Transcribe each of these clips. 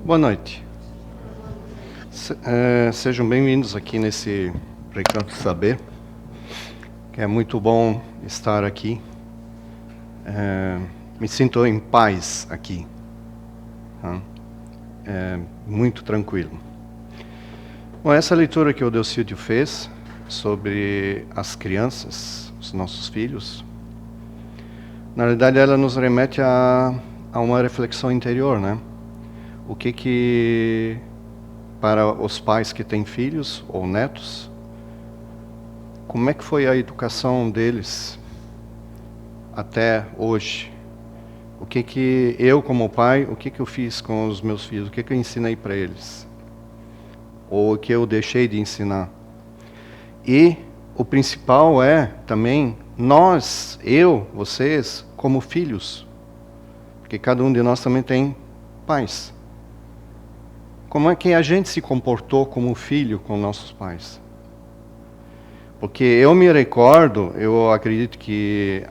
Boa noite. Sejam bem-vindos aqui nesse Recanto Saber, que é muito bom estar aqui. Me sinto em paz aqui. Muito tranquilo. Bom, essa leitura que o Delcídio fez sobre as crianças, os nossos filhos, na realidade ela nos remete a uma reflexão interior, né? O que para os pais que têm filhos ou netos, como é que foi a educação deles até hoje? O que eu, como pai, o que eu fiz com os meus filhos? O que eu ensinei para eles? Ou o que eu deixei de ensinar? E o principal é também nós, vocês, como filhos, porque cada um de nós também tem pais. Como é que a gente se comportou como filho com nossos pais? Porque eu me recordo, eu acredito que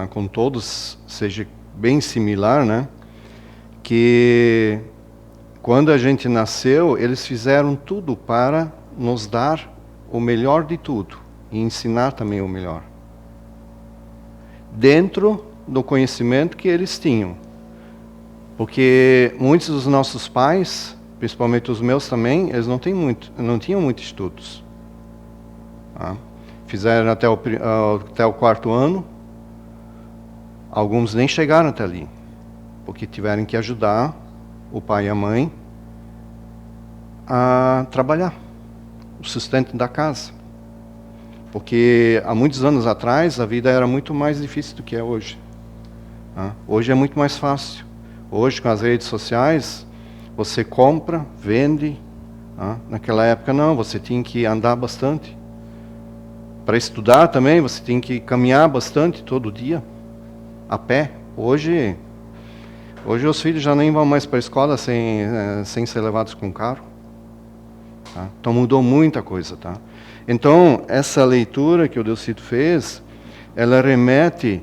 com todos seja bem similar, né? Que quando a gente nasceu, eles fizeram tudo para nos dar o melhor de tudo e ensinar também o melhor. Dentro do conhecimento que eles tinham. Porque muitos dos nossos pais, principalmente os meus também, eles não tinham muitos estudos. Tá? Fizeram até o quarto ano. Alguns nem chegaram até ali, porque tiveram que ajudar o pai e a mãe a trabalhar, o sustento da casa. Porque há muitos anos atrás a vida era muito mais difícil do que é hoje. Tá? Hoje é muito mais fácil. Hoje, com as redes sociais, você compra, vende. Naquela época não, você tinha que andar bastante. Para estudar também, você tinha que caminhar bastante todo dia, a pé. Hoje os filhos já nem vão mais para a escola sem ser levados com carro. Tá? Então mudou muita coisa. Tá? Então, essa leitura que o Delcídio fez, ela remete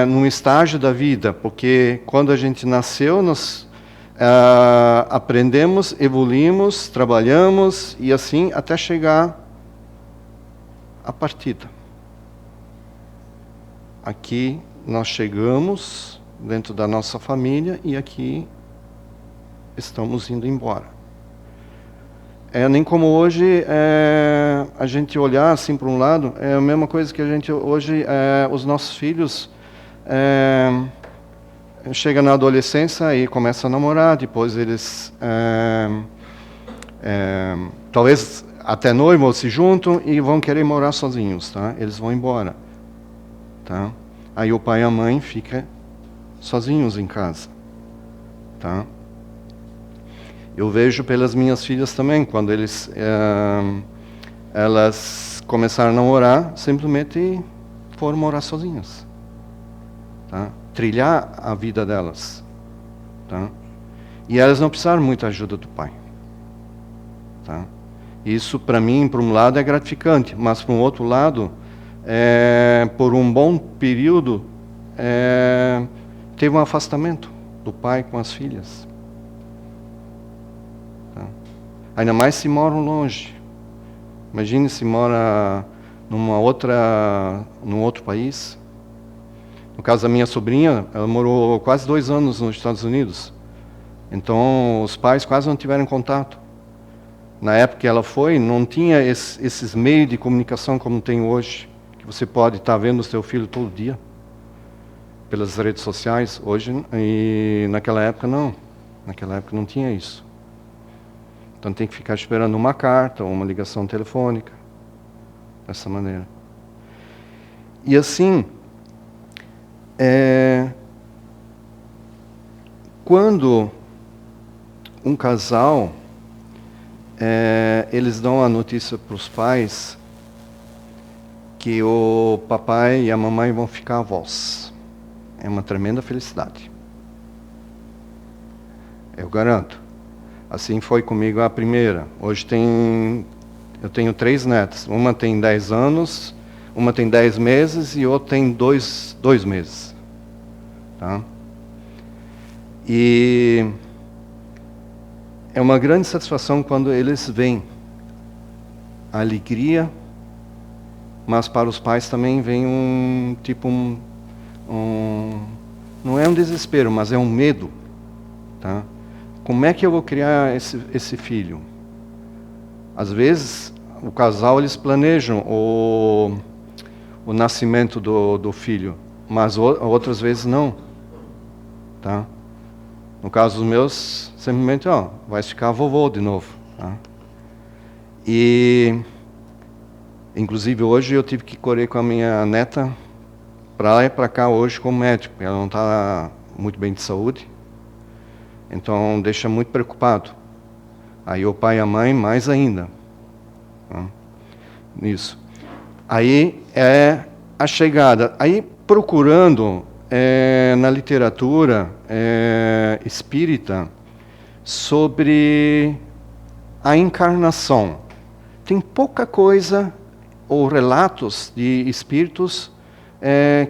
num estágio da vida, porque quando a gente nasceu, nós aprendemos, evoluímos, trabalhamos e assim até chegar à partida. Aqui nós chegamos dentro da nossa família e aqui estamos indo embora. Nem como hoje a gente olhar assim para um lado, é a mesma coisa que a gente hoje, os nossos filhos chegam na adolescência e começam a namorar, depois eles talvez até noivos se juntam e vão querer morar sozinhos, tá? Eles vão embora, tá? Aí o pai e a mãe ficam sozinhos em casa, tá? Eu vejo pelas minhas filhas também, quando elas começaram a namorar, simplesmente foram morar sozinhas. Tá? Trilhar a vida delas. Tá? E elas não precisaram muita ajuda do pai. Tá? Isso, para mim, por um lado, é gratificante, mas, por um outro lado, por um bom período, teve um afastamento do pai com as filhas. Ainda mais se moram longe. Imagine se mora num outro país. No caso da minha sobrinha, ela morou quase 2 anos nos Estados Unidos. Então, os pais quase não tiveram contato. Na época que ela foi, não tinha esses meios de comunicação como tem hoje, que você pode estar vendo o seu filho todo dia, pelas redes sociais. Hoje, e naquela época não. Naquela época não tinha isso. Então tem que ficar esperando uma carta ou uma ligação telefônica. Dessa maneira. E assim, quando um casal, eles dão a notícia para os pais que o papai e a mamãe vão ficar avós. É uma tremenda felicidade. Eu garanto. Assim foi comigo a primeira. Hoje eu tenho 3 netas. Uma tem 10 anos, uma tem 10 meses e outra tem 2 meses. Tá? E é uma grande satisfação quando eles veem a alegria, mas para os pais também vem não é um desespero, mas é um medo, tá? Como é que eu vou criar esse filho? Às vezes, o casal, eles planejam o nascimento do filho, mas outras vezes não, tá? No caso dos meus, simplesmente, vai ficar vovô de novo, tá? E, inclusive, hoje eu tive que correr com a minha neta para lá e para cá hoje como médico. Ela não está muito bem de saúde, então deixa muito preocupado. Aí o pai e a mãe mais ainda, tá? Nisso. Aí é a chegada. Aí procurando na literatura espírita sobre a encarnação. Tem pouca coisa ou relatos de espíritos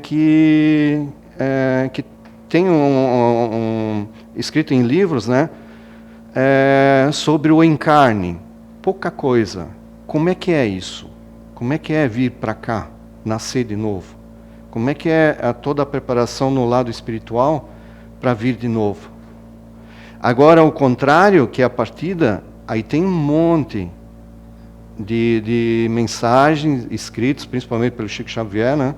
que tem escrito em livros, né, sobre o encarne. Pouca coisa. Como é que é isso? Como é que é vir para cá, nascer de novo? Como é que é toda a preparação no lado espiritual para vir de novo? Agora, ao contrário, que é a partida, aí tem um monte de mensagens escritas, principalmente pelo Chico Xavier, né?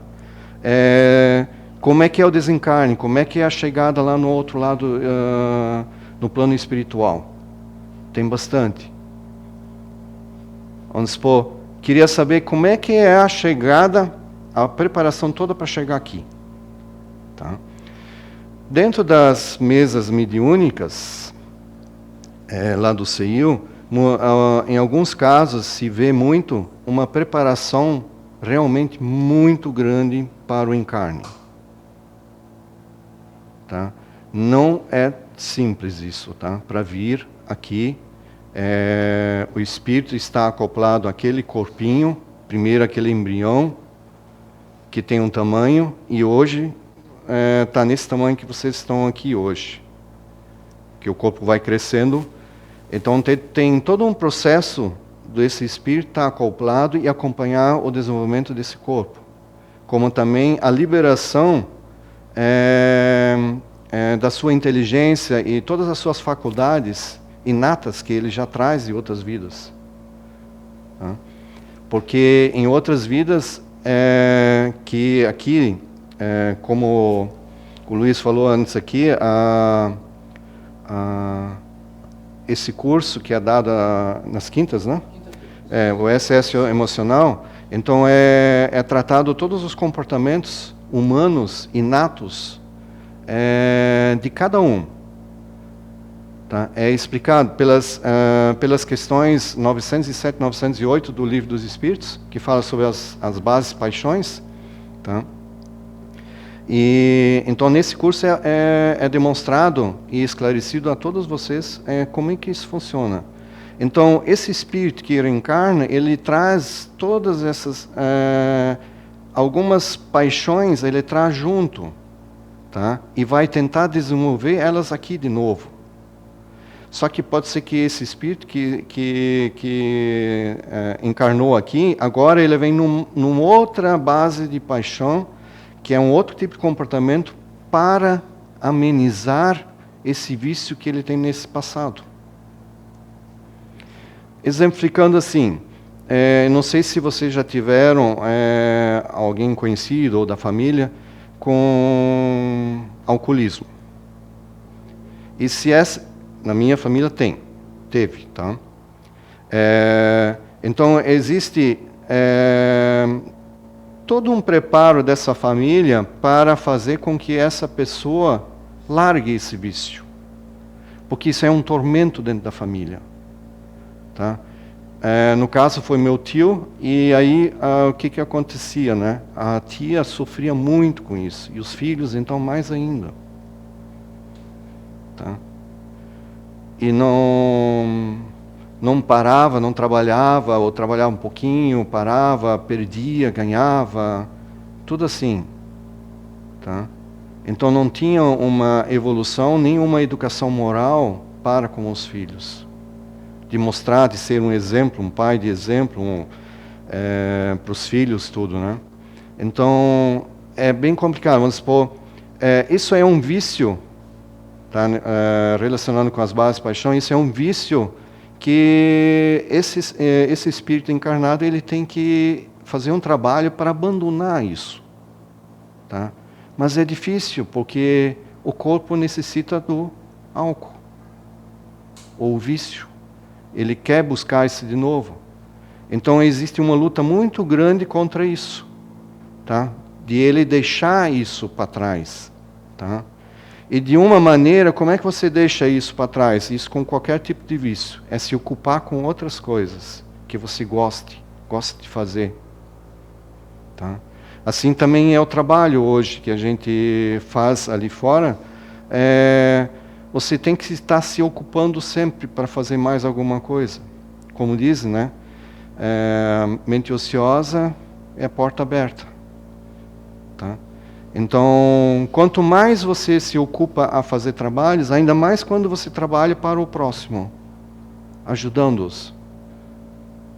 Como é que é o desencarne? Como é que é a chegada lá no outro lado, no plano espiritual? Tem bastante. Vamos supor, queria saber como é que é a chegada, a preparação toda para chegar aqui. Tá? Dentro das mesas mediúnicas, lá do CEIU, em alguns casos se vê muito uma preparação realmente muito grande para o encarne. Tá? Não é simples isso, tá? Para vir aqui, o espírito está acoplado àquele corpinho, primeiro aquele embrião, que tem um tamanho, e hoje está nesse tamanho que vocês estão aqui hoje. Que o corpo vai crescendo. Então tem todo um processo desse espírito estar acoplado e acompanhar o desenvolvimento desse corpo. Como também a liberação da sua inteligência e todas as suas faculdades inatas que ele já traz de outras vidas. Tá? Porque em outras vidas, que aqui, como o Luiz falou antes aqui, esse curso que é dado nas quintas, né? O SS emocional, então é tratado todos os comportamentos humanos inatos de cada um. Tá? É explicado pelas questões 907 e 908 do Livro dos Espíritos, que fala sobre as bases paixões. Tá? E então nesse curso é demonstrado e esclarecido a todos vocês como é que isso funciona. Então esse espírito que reencarna, ele traz todas essas algumas paixões, ele traz junto, tá? E vai tentar desenvolver elas aqui de novo. Só que pode ser que esse espírito que encarnou aqui, agora ele vem numa outra base de paixão, que é um outro tipo de comportamento para amenizar esse vício que ele tem nesse passado. Exemplificando assim, não sei se vocês já tiveram alguém conhecido ou da família com alcoolismo. E se na minha família teve, tá? Então existe todo um preparo dessa família para fazer com que essa pessoa largue esse vício. Porque isso é um tormento dentro da família. Tá? No caso foi meu tio, e aí o que acontecia, né? A tia sofria muito com isso, e os filhos então mais ainda. Tá? E não parava, não trabalhava, ou trabalhava um pouquinho, parava, perdia, ganhava, tudo assim. Tá? Então não tinha uma evolução, nem uma educação moral para com os filhos. de mostrar, de ser um exemplo, um pai de exemplo para os filhos, tudo, né? Então, é bem complicado. Vamos supor, isso é um vício, tá? Relacionando com as bases de paixão, isso é um vício que esse espírito encarnado ele tem que fazer um trabalho para abandonar isso, tá? Mas é difícil, porque o corpo necessita do álcool, ou vício. Ele quer buscar isso de novo. Então existe uma luta muito grande contra isso, tá? De ele deixar isso para trás, tá? E de uma maneira, como é que você deixa isso para trás? Isso com qualquer tipo de vício. É se ocupar com outras coisas que você goste de fazer, tá? Assim também é o trabalho hoje que a gente faz ali fora. Você tem que estar se ocupando sempre para fazer mais alguma coisa. Como dizem, né? Mente ociosa é porta aberta, tá? Então, quanto mais você se ocupa a fazer trabalhos, ainda mais quando você trabalha para o próximo, ajudando-os,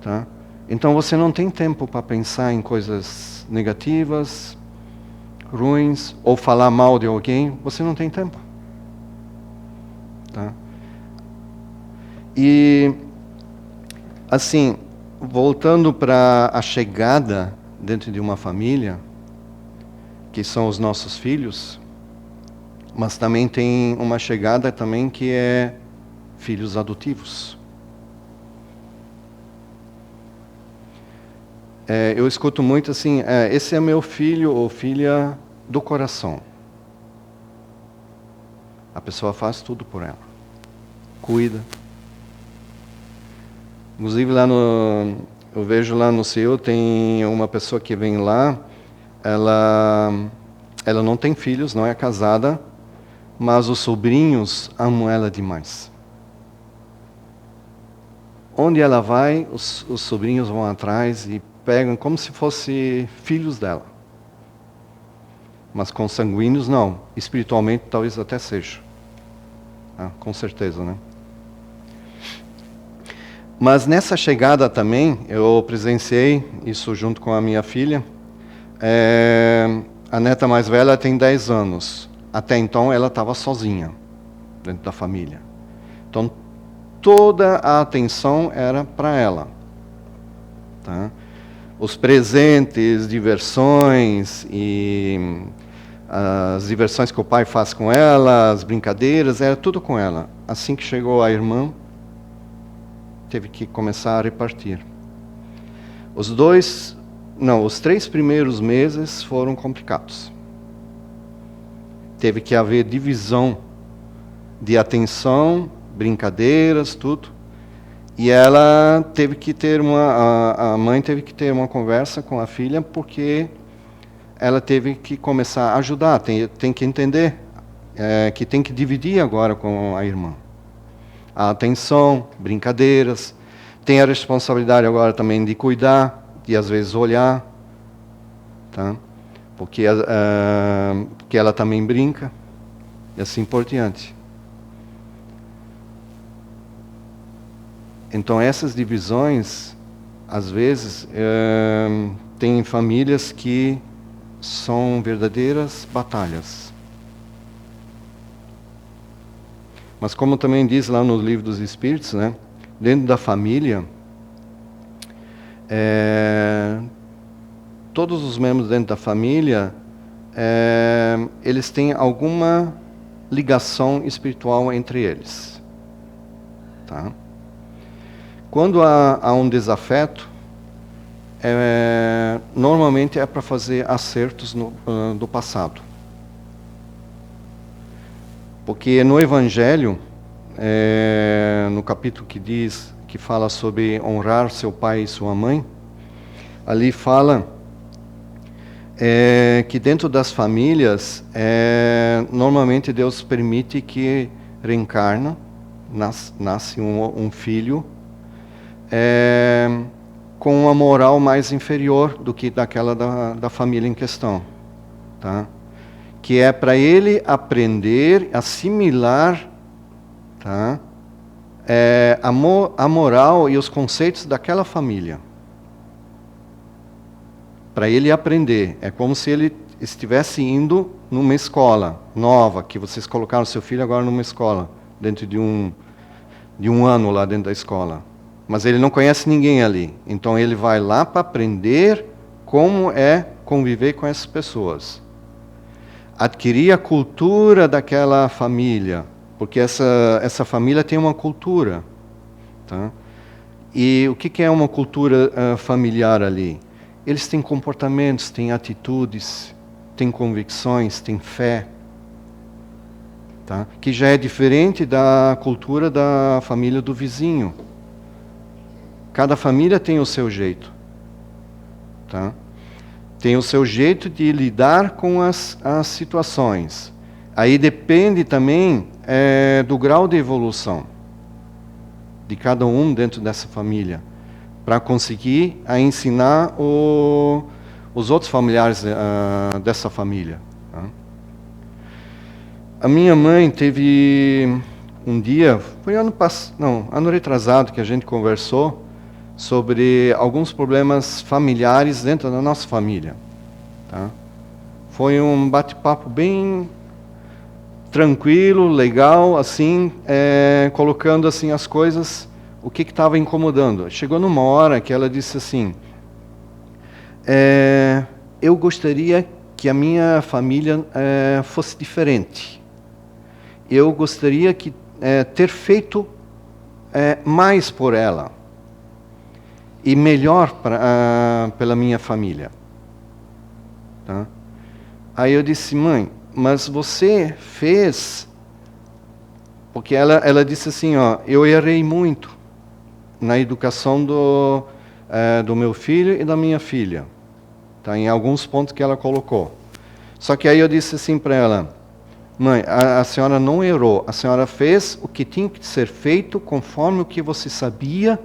tá? Então você não tem tempo para pensar em coisas negativas, ruins, ou falar mal de alguém, você não tem tempo, tá? E, assim, voltando para a chegada dentro de uma família, que são os nossos filhos, mas também tem uma chegada também que é filhos adotivos. Eu escuto muito assim, esse é meu filho ou filha do coração. A pessoa faz tudo por ela, cuida. Inclusive eu vejo lá no Seul, tem uma pessoa que vem lá, ela não tem filhos, não é casada, mas os sobrinhos amam ela demais. Onde ela vai, os sobrinhos vão atrás e pegam como se fossem filhos dela. Mas consanguíneos não, espiritualmente talvez até seja. Com certeza, né? Mas nessa chegada também, eu presenciei isso junto com a minha filha. A neta mais velha tem 10 anos. Até então ela estava sozinha, dentro da família. Então toda a atenção era para ela, tá? Os presentes, diversões e as diversões que o pai faz com ela, as brincadeiras, era tudo com ela. Assim que chegou a irmã, teve que começar a repartir. Os 3 primeiros meses foram complicados. Teve que haver divisão de atenção, brincadeiras, tudo. E ela teve que ter a mãe teve que ter uma conversa com a filha, porque ela teve que começar a ajudar, tem que entender que tem que dividir agora com a irmã. A atenção, brincadeiras, tem a responsabilidade agora também de cuidar, de às vezes olhar, tá? Porque ela também brinca, e assim por diante. Então essas divisões, às vezes, tem famílias que são verdadeiras batalhas. Mas como também diz lá no Livro dos Espíritos, né, dentro da família, todos os membros dentro da família, eles têm alguma ligação espiritual entre eles, tá? Quando há um desafeto, normalmente é para fazer acertos do passado. Porque no Evangelho, no capítulo que fala sobre honrar seu pai e sua mãe, ali fala que dentro das famílias, normalmente Deus permite que reencarna, nasce um filho, com uma moral mais inferior do que daquela da família em questão, tá? Que é para ele aprender, assimilar, tá? a moral e os conceitos daquela família. Para ele aprender. É como se ele estivesse indo numa escola nova, que vocês colocaram seu filho agora numa escola, dentro de um ano lá dentro da escola. Mas ele não conhece ninguém ali. Então ele vai lá para aprender como é conviver com essas pessoas. Adquirir a cultura daquela família, porque essa família tem uma cultura. Tá? E o que é uma cultura familiar ali? Eles têm comportamentos, têm atitudes, têm convicções, têm fé. Tá? Que já é diferente da cultura da família do vizinho. Cada família tem o seu jeito. Tá? Tem o seu jeito de lidar com as situações. Aí depende também do grau de evolução de cada um dentro dessa família, para conseguir ensinar os outros familiares dessa família. Tá? A minha mãe teve um dia, foi ano retrasado, que a gente conversou sobre alguns problemas familiares dentro da nossa família. Tá? Foi um bate-papo bem tranquilo, legal, assim, colocando assim as coisas, o que estava incomodando. Chegou numa hora que ela disse assim, eu gostaria que a minha família fosse diferente. Eu gostaria que ter feito mais por ela e melhor pela minha família. Tá? Aí eu disse, mãe, mas você fez... Porque ela disse assim, ó, eu errei muito na educação do meu filho e da minha filha. Tá? Em alguns pontos que ela colocou. Só que aí eu disse assim para ela, mãe, a senhora não errou, a senhora fez o que tinha que ser feito conforme o que você sabia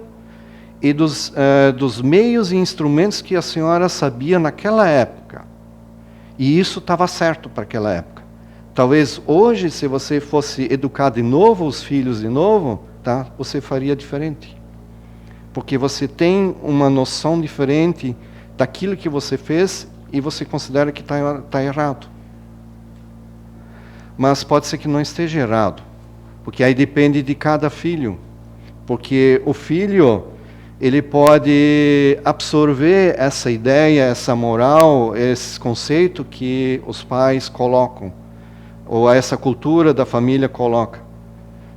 e dos meios e instrumentos que a senhora sabia naquela época. E isso estava certo para aquela época. Talvez hoje, se você fosse educar de novo os filhos de novo, tá, você faria diferente. Porque você tem uma noção diferente daquilo que você fez e você considera que está errado. Mas pode ser que não esteja errado. Porque aí depende de cada filho. Porque o filho... ele pode absorver essa ideia, essa moral, esse conceito que os pais colocam, ou essa cultura da família coloca,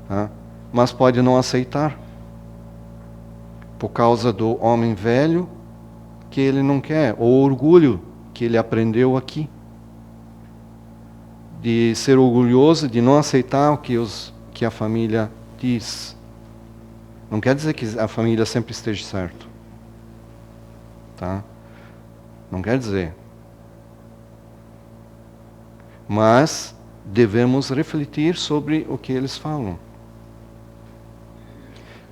tá? Mas pode não aceitar, por causa do homem velho que ele não quer, ou o orgulho que ele aprendeu aqui, de ser orgulhoso, de não aceitar o que a família diz. Não quer dizer que a família sempre esteja certo. Tá? Não quer dizer. Mas devemos refletir sobre o que eles falam.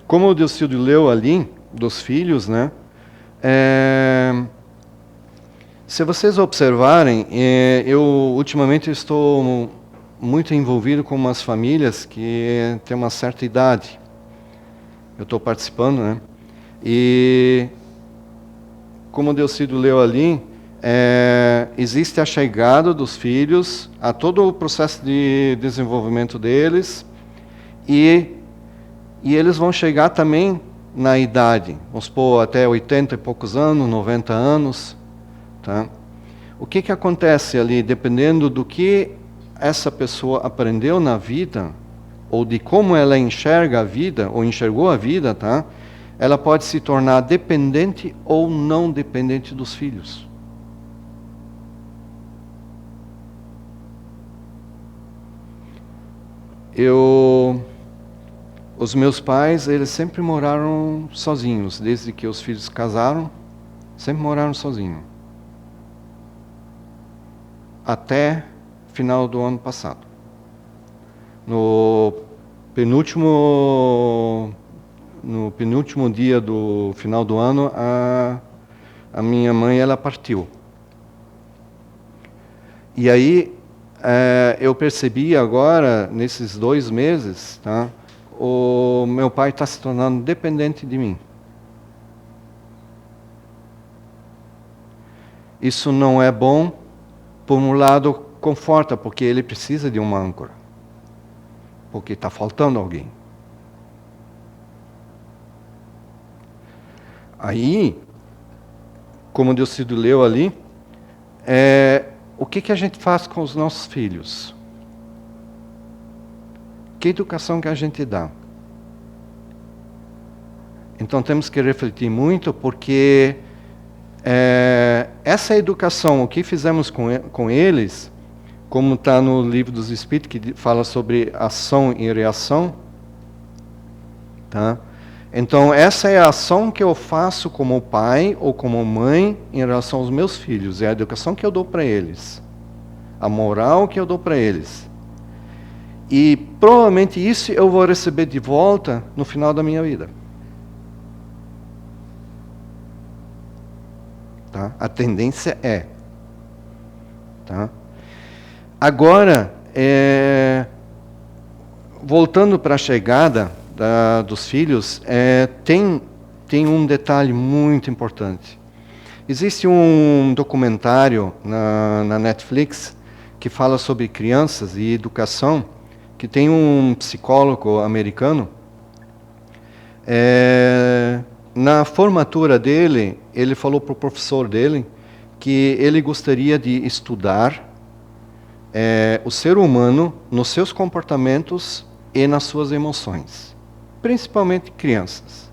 Como o Deocildo leu ali, dos filhos, né? Se vocês observarem, eu ultimamente estou muito envolvido com umas famílias que têm uma certa idade. Eu estou participando, né? E como o Deocildo leu ali, existe a chegada dos filhos, a todo o processo de desenvolvimento deles, e eles vão chegar também na idade, vamos supor, até 80 e poucos anos, 90 anos. Tá? O que acontece ali, dependendo do que essa pessoa aprendeu na vida, ou de como ela enxerga a vida, ou enxergou a vida, tá? Ela pode se tornar dependente ou não dependente dos filhos. Os meus pais, eles sempre moraram sozinhos, desde que os filhos casaram, sempre moraram sozinhos. Até final do ano passado. No penúltimo dia do final do ano, a minha mãe, ela partiu. E aí eu percebi agora, nesses 2 meses, tá, o meu pai está se tornando dependente de mim. Isso não é bom, por um lado conforta, porque ele precisa de uma âncora. Porque está faltando alguém. Aí, como Deus se leu ali, o que a gente faz com os nossos filhos? Que educação que a gente dá? Então temos que refletir muito, porque essa educação, o que fizemos com eles, como está no livro dos Espíritos, que fala sobre ação e reação, tá? Então essa é a ação que eu faço como pai ou como mãe em relação aos meus filhos, é a educação que eu dou para eles, a moral que eu dou para eles. E provavelmente isso eu vou receber de volta no final da minha vida. Tá? A tendência é. Tá? Agora, voltando para a chegada dos filhos, tem um detalhe muito importante. Existe um documentário na Netflix que fala sobre crianças e educação, que tem um psicólogo americano. Na formatura dele, ele falou para o professor dele que ele gostaria de estudar o ser humano nos seus comportamentos e nas suas emoções, principalmente crianças.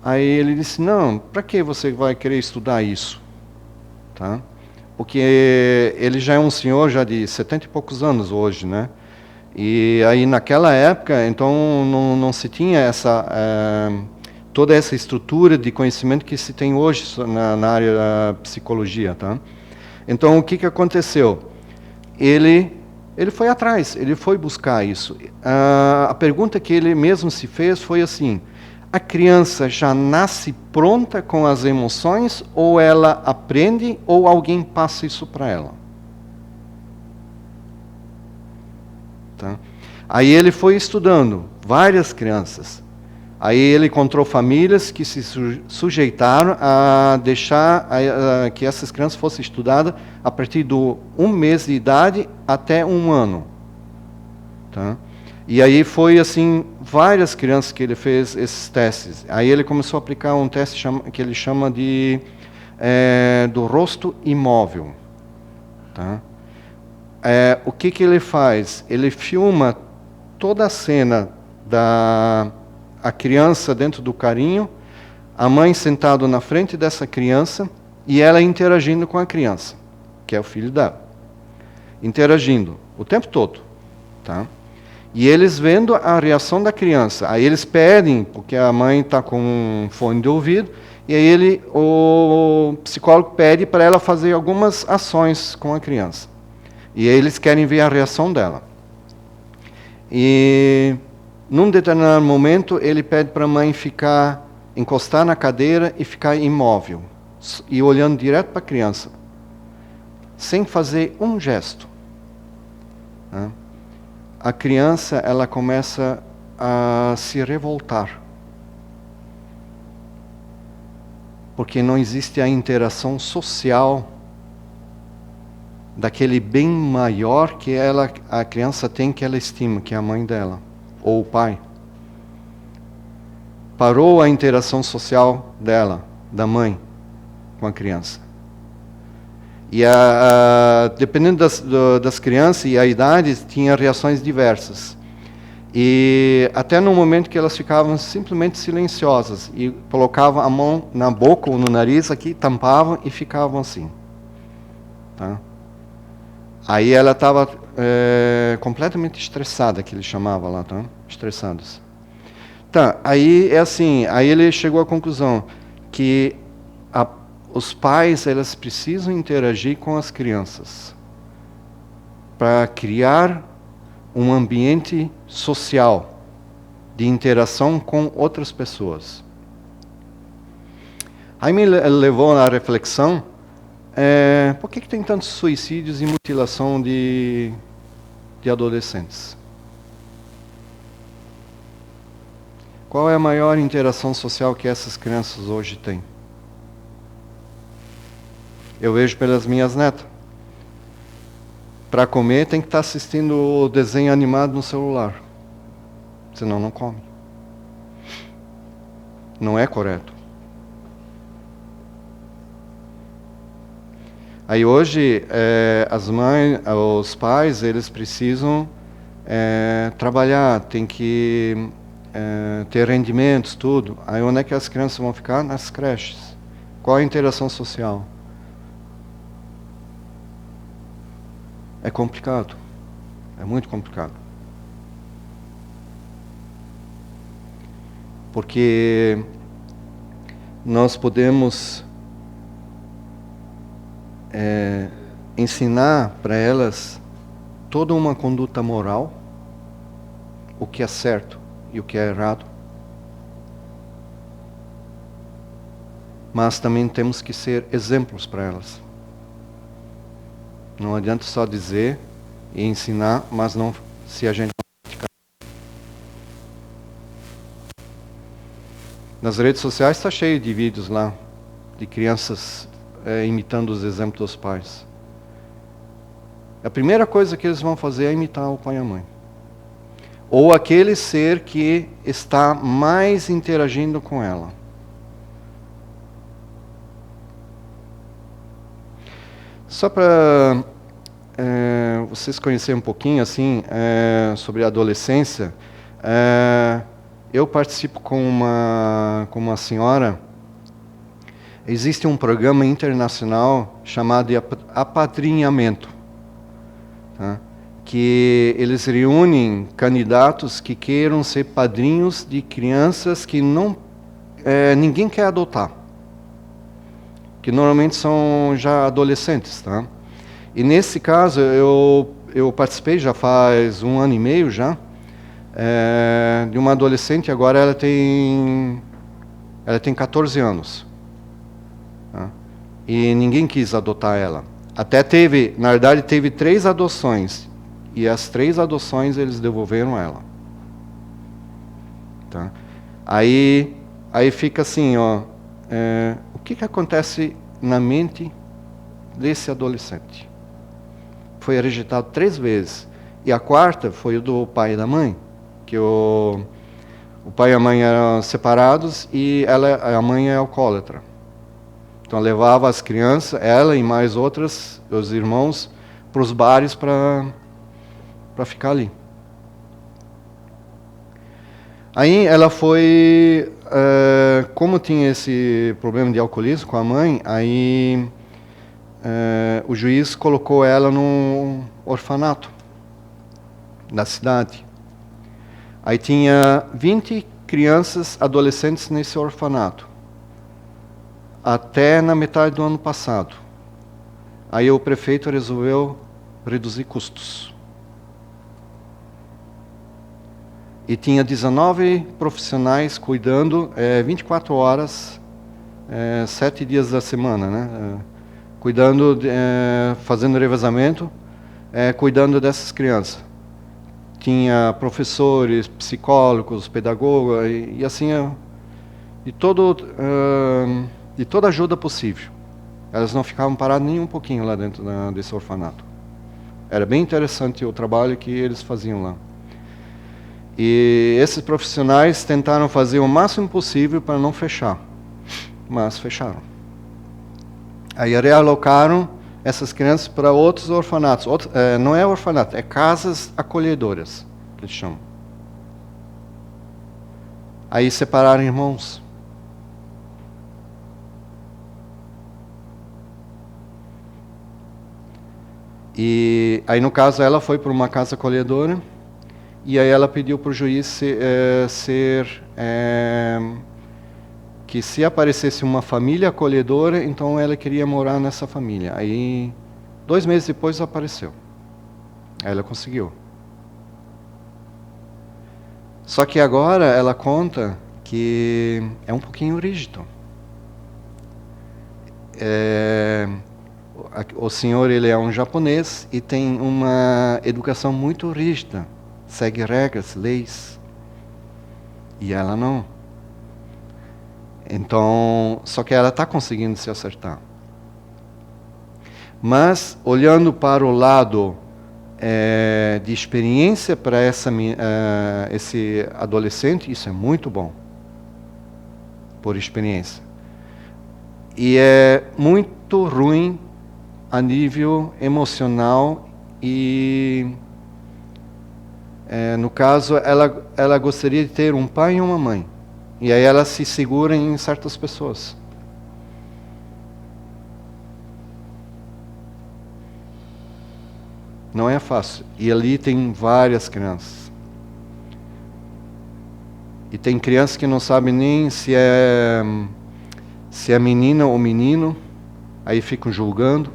Aí ele disse, não, para que você vai querer estudar isso? Tá? Porque ele já é um senhor já de 70 e poucos anos hoje, né? E aí naquela época, então não se tinha toda essa estrutura de conhecimento que se tem hoje na área da psicologia, tá? Então o que aconteceu? Ele foi atrás, ele foi buscar isso. A pergunta que ele mesmo se fez foi assim: a criança já nasce pronta com as emoções, ou ela aprende, ou alguém passa isso para ela? Tá? Aí ele foi estudando várias crianças. Aí ele encontrou famílias que se sujeitaram a deixar que essas crianças fossem estudadas a partir de 1 mês de idade até 1 ano. Tá? E aí foi assim, várias crianças que ele fez esses testes. Aí ele começou a aplicar um teste que ele chama de do rosto imóvel. Tá? O que ele faz? Ele filma toda a cena a criança dentro do carrinho, a mãe sentada na frente dessa criança e ela interagindo com a criança, que é o filho dela. Interagindo o tempo todo. Tá? E eles vendo a reação da criança. Aí eles pedem, porque a mãe está com um fone de ouvido, e aí o psicólogo pede para ela fazer algumas ações com a criança. E aí eles querem ver a reação dela. E num determinado momento, ele pede para a mãe encostar na cadeira e ficar imóvel, e olhando direto para a criança, sem fazer um gesto. Né? A criança, ela começa a se revoltar, porque não existe a interação social daquele bem maior que a criança tem, que ela estima, que é a mãe dela, ou o pai. Parou a interação social dela, da mãe, com a criança. E dependendo das crianças e a idade, tinha reações diversas. E até no momento que elas ficavam simplesmente silenciosas e colocavam a mão na boca ou no nariz aqui, tampavam e ficavam assim. Tá? Aí ela estava completamente estressada, que ele chamava lá, tá? Estressados. Tá, aí é assim, aí ele chegou à conclusão que os pais, elas precisam interagir com as crianças para criar um ambiente social de interação com outras pessoas. Aí me levou à reflexão, por que tem tantos suicídios e mutilação de adolescentes? Qual é a maior interação social que essas crianças hoje têm? Eu vejo pelas minhas netas. Para comer tem que estar assistindo o desenho animado no celular. Senão não come. Não é correto. Aí hoje, as mães, os pais, eles precisam trabalhar, tem que ter rendimentos, tudo. Aí onde é que as crianças vão ficar? Nas creches. Qual a interação social? É complicado. É muito complicado. Porque nós podemos ensinar para elas toda uma conduta moral, o que é certo e o que é errado. Mas também temos que ser exemplos para elas. Não adianta só dizer e ensinar, mas não se a gente não praticar. Nas redes sociais está cheio de vídeos lá, de crianças imitando os exemplos dos pais. A primeira coisa que eles vão fazer é imitar o pai e a mãe. Ou aquele ser que está mais interagindo com ela. Só para vocês conhecerem um pouquinho assim sobre a adolescência, eu participo com uma senhora. Existe um programa internacional chamado de apadrinhamento, tá? Que eles reúnem candidatos que queiram ser padrinhos de crianças que ninguém quer adotar, que normalmente são já adolescentes, tá? E nesse caso eu participei já faz 1 ano e meio já de uma adolescente. Agora ela tem 14 anos, tá? E ninguém quis adotar ela. Na verdade teve 3 adoções, e as 3 adoções eles devolveram ela, tá? Aí fica assim, o que acontece na mente desse adolescente? Foi rejeitado 3 vezes. E a 4ª foi o do pai e da mãe, que o pai e a mãe eram separados e a mãe é alcoólatra. Então levava as crianças, ela e mais outras, os irmãos, para os bares para ficar ali. Aí ela foi, como tinha esse problema de alcoolismo com a mãe, aí o juiz colocou ela num orfanato da cidade. Aí tinha 20 crianças, adolescentes nesse orfanato, até na metade do ano passado. Aí o prefeito resolveu reduzir custos. E tinha 19 profissionais cuidando 24 horas, 7 dias da semana, né? Cuidando, fazendo revezamento, cuidando dessas crianças. Tinha professores, psicólogos, pedagogos, e assim, de toda ajuda possível. Elas não ficavam paradas nem um pouquinho lá dentro desse orfanato. Era bem interessante o trabalho que eles faziam lá. E esses profissionais tentaram fazer o máximo possível para não fechar, mas fecharam. Aí realocaram essas crianças para outros orfanatos. Não é orfanato, é casas acolhedoras, que eles chamam. Aí separaram irmãos. E aí, no caso, ela foi para uma casa acolhedora, e aí ela pediu para o juiz que se aparecesse uma família acolhedora, então ela queria morar nessa família. Aí, 2 meses depois, apareceu. Aí ela conseguiu. Só que agora ela conta que é um pouquinho rígido. O senhor, ele é um japonês e tem uma educação muito rígida. Segue regras, leis. E ela não. Então, só que ela está conseguindo se acertar. Mas, olhando para o lado de experiência para esse adolescente, isso é muito bom. Por experiência. E é muito ruim a nível emocional e, no caso, ela gostaria de ter um pai e uma mãe. E aí ela se segura em certas pessoas. Não é fácil. E ali tem várias crianças. E tem crianças que não sabem nem se é menina ou menino. Aí ficam julgando.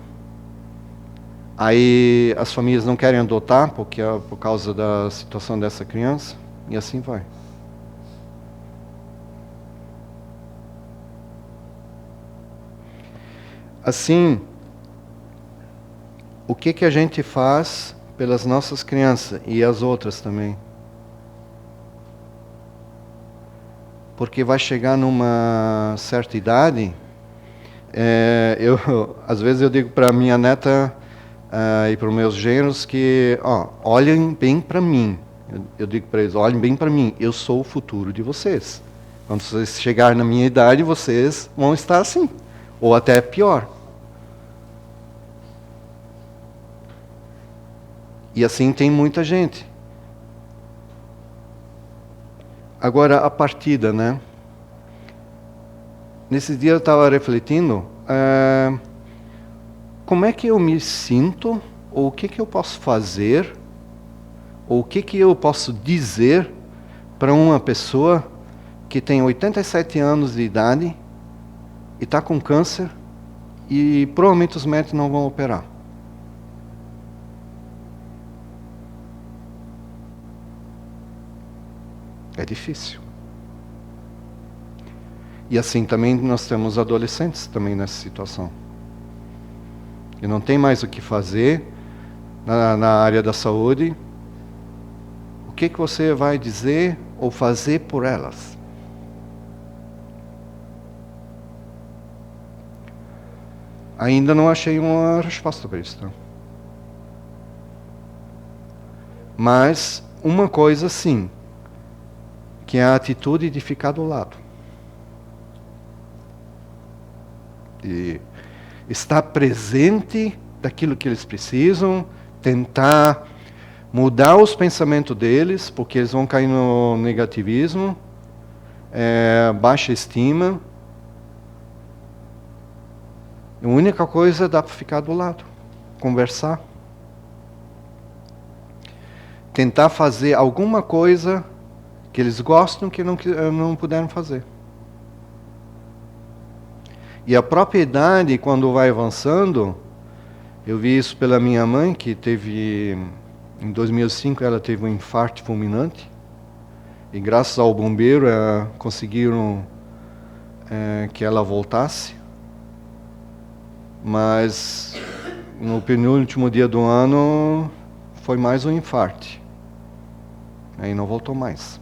Aí as famílias não querem adotar porque é por causa da situação dessa criança. E assim vai. Assim, o que a gente faz pelas nossas crianças e as outras também? Porque vai chegar numa certa idade, às vezes eu digo para minha neta e para os meus genros que, olhem bem para mim. Eu digo para eles, olhem bem para mim, eu sou o futuro de vocês. Quando vocês chegarem na minha idade, vocês vão estar assim, ou até pior. E assim tem muita gente. Agora, a partida, né? Nesse dia eu estava refletindo, como é que eu me sinto, ou o que eu posso fazer, ou o que eu posso dizer para uma pessoa que tem 87 anos de idade e está com câncer e provavelmente os médicos não vão operar. É difícil. E assim também nós temos adolescentes também nessa situação. E não tem mais o que fazer na área da saúde. O que você vai dizer ou fazer por elas? Ainda não achei uma resposta para isso. Tá? Mas uma coisa sim, que é a atitude de ficar do lado. De estar presente daquilo que eles precisam, tentar mudar os pensamentos deles, porque eles vão cair no negativismo, baixa estima. A única coisa dá para ficar do lado, conversar. Tentar fazer alguma coisa que eles gostam que não puderam fazer. E a própria idade, quando vai avançando, eu vi isso pela minha mãe, que teve, em 2005, ela teve um infarto fulminante. E graças ao bombeiro, conseguiram que ela voltasse. Mas no penúltimo dia do ano, foi mais um infarto. Aí não voltou mais.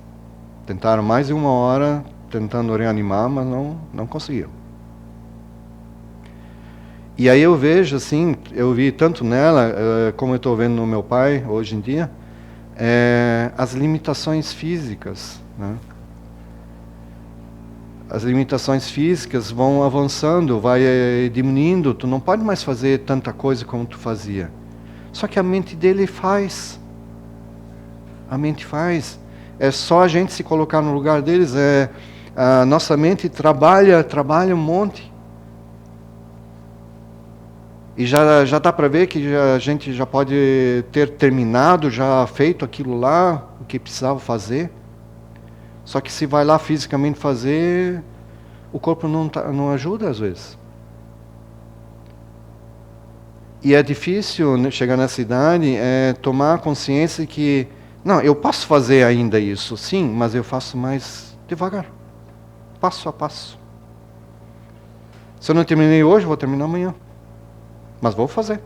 Tentaram mais de 1 hora, tentando reanimar, mas não conseguiram. E aí eu vejo, assim, eu vi tanto nela, como eu estou vendo no meu pai, hoje em dia, as limitações físicas, né? As limitações físicas vão avançando, vai diminuindo, tu não pode mais fazer tanta coisa como tu fazia. Só que a mente dele faz. A mente faz. É só a gente se colocar no lugar deles. A nossa mente trabalha um monte. E já dá para ver que a gente já pode ter terminado, já feito aquilo lá, o que precisava fazer. Só que se vai lá fisicamente fazer, o corpo não ajuda às vezes. E é difícil chegar nessa idade, tomar consciência que não, eu posso fazer ainda isso, sim, mas eu faço mais devagar, passo a passo. Se eu não terminei hoje, vou terminar amanhã. Mas vou fazer.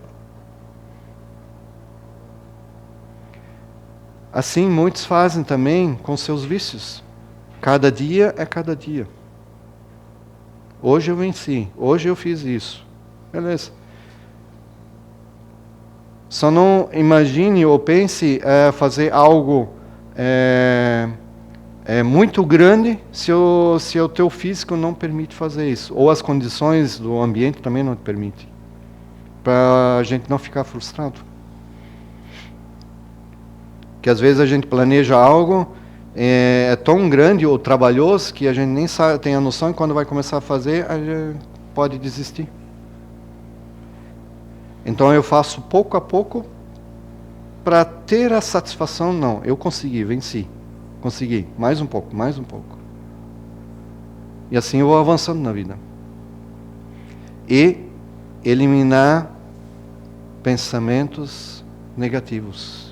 Assim, muitos fazem também com seus vícios. Cada dia é cada dia. Hoje eu venci, hoje eu fiz isso. Beleza. Só não imagine ou pense fazer algo muito grande se o teu físico não permite fazer isso. Ou as condições do ambiente também não te permitem. Para a gente não ficar frustrado. Que às vezes a gente planeja algo, é tão grande ou trabalhoso que a gente nem sabe, tem a noção que quando vai começar a fazer, a gente pode desistir. Então eu faço pouco a pouco para ter a satisfação, não, eu consegui, venci. Consegui, mais um pouco, mais um pouco. E assim eu vou avançando na vida. E eliminar pensamentos negativos.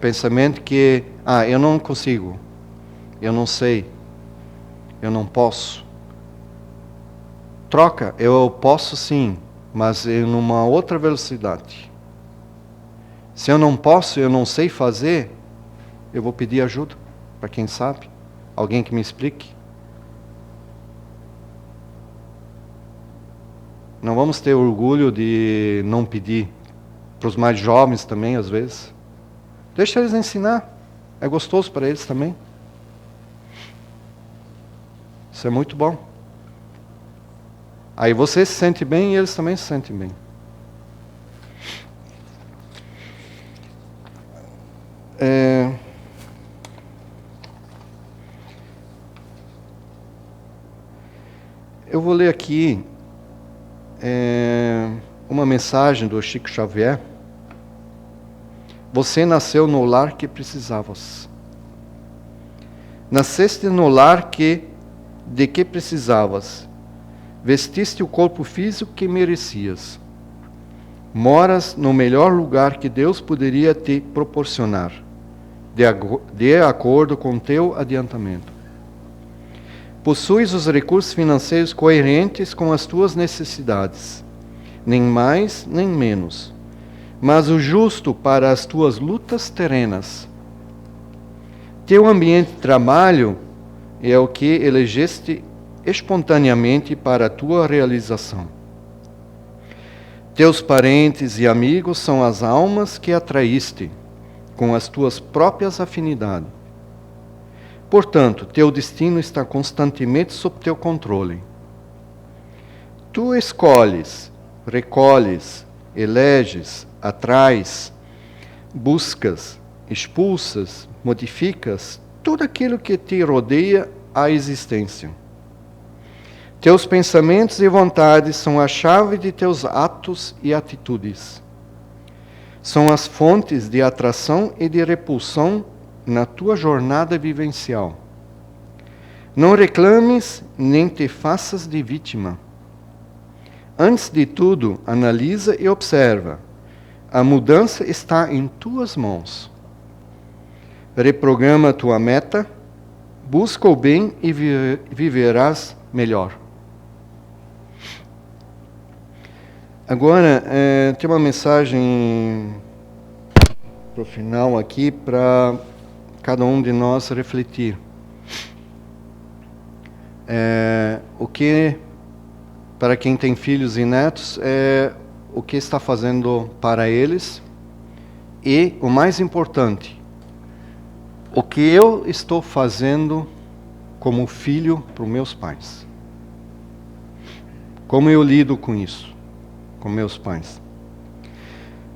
Pensamento que, eu não consigo, eu não sei, eu não posso. Troca, eu posso sim, mas em uma outra velocidade. Se eu não posso, eu não sei fazer, eu vou pedir ajuda para quem sabe, alguém que me explique. Não vamos ter orgulho de não pedir, para os mais jovens também, às vezes. Deixa eles ensinar, é gostoso para eles também. Isso é muito bom. Aí você se sente bem e eles também se sentem bem. Eu vou ler aqui uma mensagem do Chico Xavier. Você nasceu no lar que precisavas. Nasceste no lar de que precisavas. Vestiste o corpo físico que merecias. Moras no melhor lugar que Deus poderia te proporcionar, de acordo com teu adiantamento. Possuis os recursos financeiros coerentes com as tuas necessidades, nem mais nem menos, mas o justo para as tuas lutas terrenas. Teu ambiente de trabalho é o que elegeste espontaneamente para a tua realização. Teus parentes e amigos são as almas que atraíste com as tuas próprias afinidades. Portanto, teu destino está constantemente sob teu controle. Tu escolhes, recolhes, eleges, atrais, buscas, expulsas, modificas tudo aquilo que te rodeia a existência. Teus pensamentos e vontades são a chave de teus atos e atitudes. São as fontes de atração e de repulsão na tua jornada vivencial. Não reclames nem te faças de vítima. Antes de tudo, analisa e observa. A mudança está em tuas mãos. Reprograma tua meta, busca o bem e viverás melhor. Agora, tem uma mensagem para o final aqui, para cada um de nós refletir. O que, para quem tem filhos e netos, o que está fazendo para eles e, o mais importante, o que eu estou fazendo como filho para os meus pais. Como eu lido com isso, com meus pais.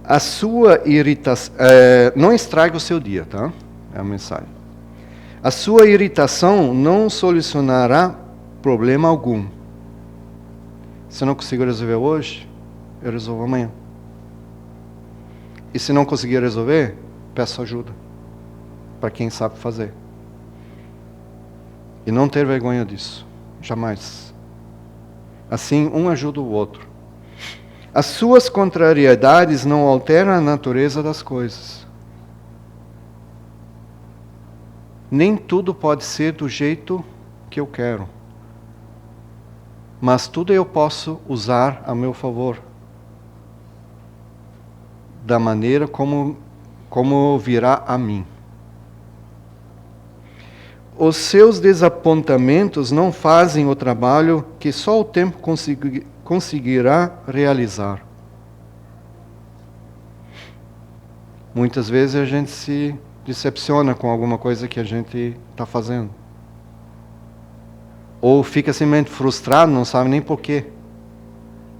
A sua irritação... não estrague o seu dia, tá? É a mensagem. A sua irritação não solucionará problema algum. Se eu não consigo resolver hoje, eu resolvo amanhã. E se não conseguir resolver, peço ajuda para quem sabe fazer. E não ter vergonha disso. Jamais. Assim, um ajuda o outro. As suas contrariedades não alteram a natureza das coisas. Nem tudo pode ser do jeito que eu quero. Mas tudo eu posso usar a meu favor. Da maneira como virá a mim. Os seus desapontamentos não fazem o trabalho que só o tempo conseguirá realizar. Muitas vezes a gente se decepciona com alguma coisa que a gente está fazendo. Ou fica simplesmente frustrado, não sabe nem porquê.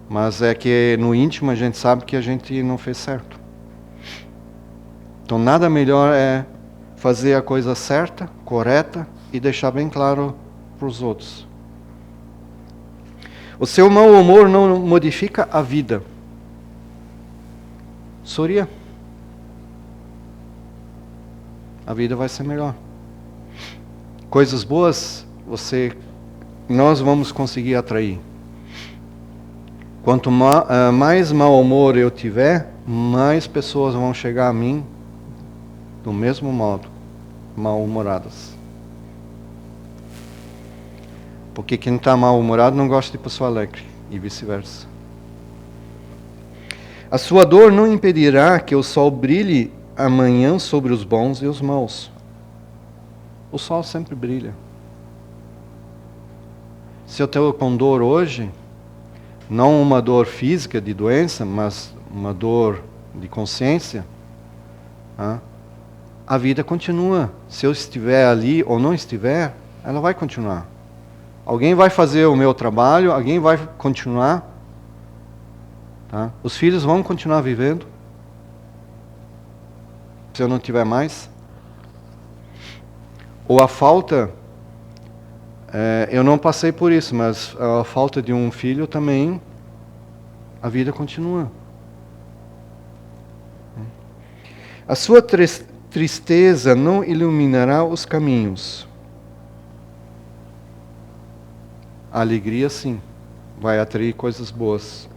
Mas é que no íntimo a gente sabe que a gente não fez certo. Então nada melhor é fazer a coisa certa, correta e deixar bem claro para os outros. O seu mau humor não modifica a vida. Sorria. A vida vai ser melhor. Coisas boas nós vamos conseguir atrair. Quanto mais mau humor eu tiver, mais pessoas vão chegar a mim do mesmo modo, mal-humoradas. Porque quem está mal-humorado não gosta de pessoa alegre, e vice-versa. A sua dor não impedirá que o sol brilhe amanhã sobre os bons e os maus. O sol sempre brilha. Se eu estou com dor hoje, não uma dor física de doença, mas uma dor de consciência, a vida continua. Se eu estiver ali ou não estiver, ela vai continuar. Alguém vai fazer o meu trabalho, alguém vai continuar. Tá? Os filhos vão continuar vivendo. Se eu não tiver mais. Ou a falta, eu não passei por isso, mas a falta de um filho também, a vida continua. A sua tristeza não iluminará os caminhos. A alegria, sim, vai atrair coisas boas.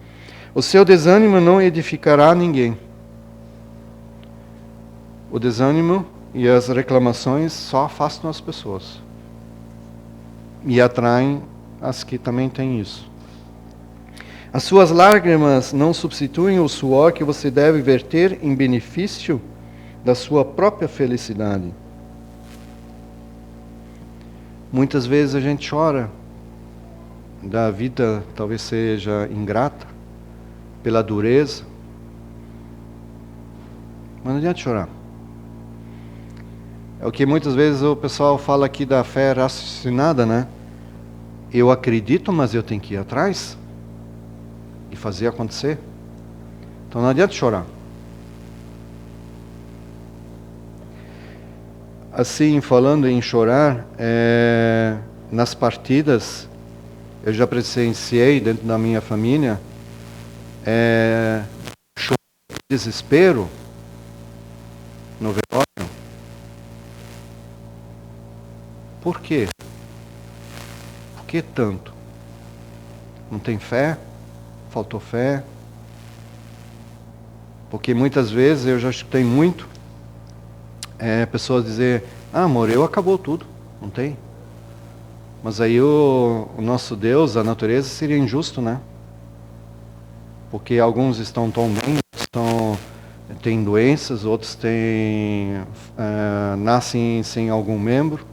O seu desânimo não edificará ninguém. O desânimo e as reclamações só afastam as pessoas. E atraem as que também têm isso. As suas lágrimas não substituem o suor que você deve verter em benefício da sua própria felicidade. Muitas vezes a gente chora da vida, talvez seja ingrata, pela dureza. Mas não adianta chorar. É o que muitas vezes o pessoal fala aqui da fé raciocinada, né? Eu acredito, mas eu tenho que ir atrás e fazer acontecer. Então não adianta chorar. Assim, falando em chorar, nas partidas, eu já presenciei dentro da minha família, choro de desespero no velório. Por quê? Por que tanto? Não tem fé? Faltou fé? Porque muitas vezes eu já escutei muito pessoas dizer, morreu, acabou tudo. Não tem? Mas aí o nosso Deus, a natureza, seria injusto, né? Porque alguns estão tão bem, têm doenças, outros nascem sem algum membro.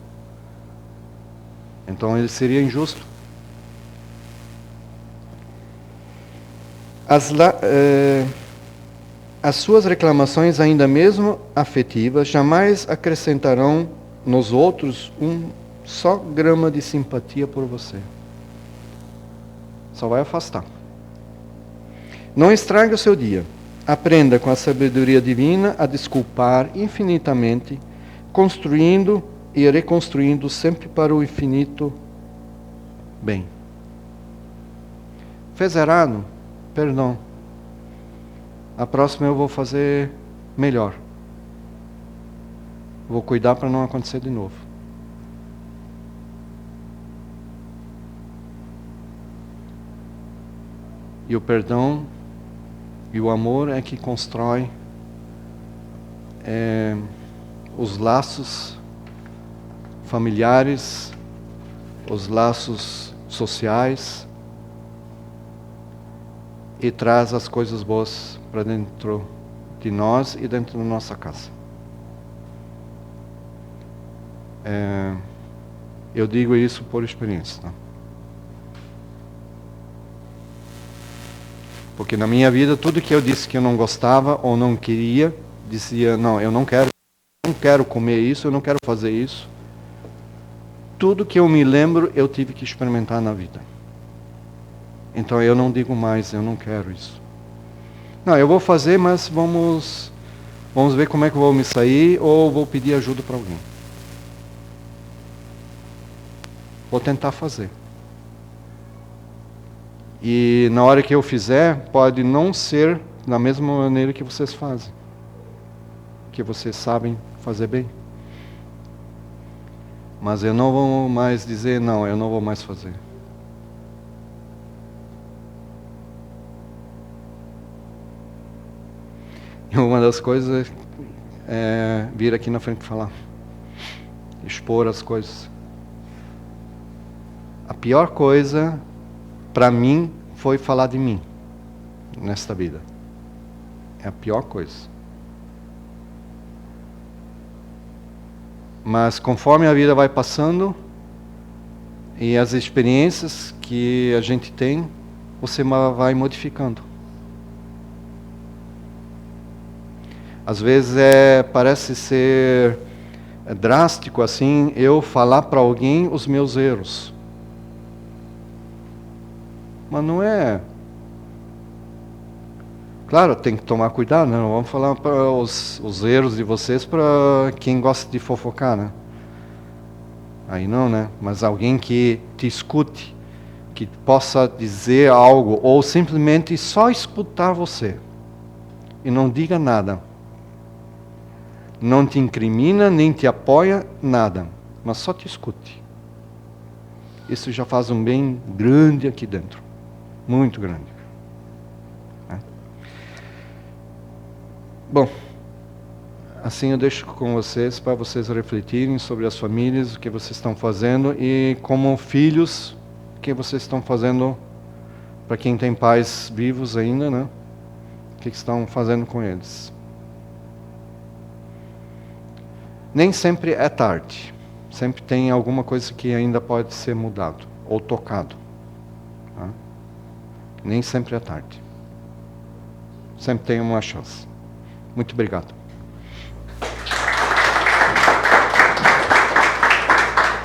Então ele seria injusto. As suas reclamações, ainda mesmo afetivas, jamais acrescentarão nos outros só grama de simpatia por você. Só vai afastar. Não estrague o seu dia. Aprenda com a sabedoria divina a desculpar infinitamente, construindo e reconstruindo sempre para o infinito bem. Fez errado? Perdão. A próxima eu vou fazer melhor. Vou cuidar para não acontecer de novo. E o perdão e o amor é que constrói os laços familiares, os laços sociais e traz as coisas boas para dentro de nós e dentro da nossa casa. Eu digo isso por experiência. Tá? Porque na minha vida, tudo que eu disse que eu não gostava ou não queria, dizia, não, eu não quero comer isso, eu não quero fazer isso. Tudo que eu me lembro, eu tive que experimentar na vida. Então eu não digo mais, eu não quero isso. Não, eu vou fazer, mas vamos ver como é que eu vou me sair, ou vou pedir ajuda para alguém. Vou tentar fazer. E na hora que eu fizer, pode não ser da mesma maneira que vocês fazem. Que vocês sabem fazer bem. Mas eu não vou mais dizer, não, eu não vou mais fazer. E uma das coisas é vir aqui na frente falar. Expor as coisas. A pior coisa, para mim, foi falar de mim. Nesta vida. É a pior coisa. Mas conforme a vida vai passando, e as experiências que a gente tem, você vai modificando. Às vezes parece ser drástico assim, eu falar para alguém os meus erros. Mas não é. Claro, tem que tomar cuidado, né? Não vamos falar para os erros de vocês para quem gosta de fofocar, né? Aí não, né? Mas alguém que te escute, que possa dizer algo, ou simplesmente só escutar você. E não diga nada. Não te incrimina, nem te apoia, nada. Mas só te escute. Isso já faz um bem grande aqui dentro. Muito grande. Bom, assim eu deixo com vocês, para vocês refletirem sobre as famílias, o que vocês estão fazendo, e como filhos, o que vocês estão fazendo, para quem tem pais vivos ainda, né? O que estão fazendo com eles. Nem sempre é tarde. Sempre tem alguma coisa que ainda pode ser mudado, ou tocado. Tá? Nem sempre é tarde. Sempre tem uma chance. Muito obrigado.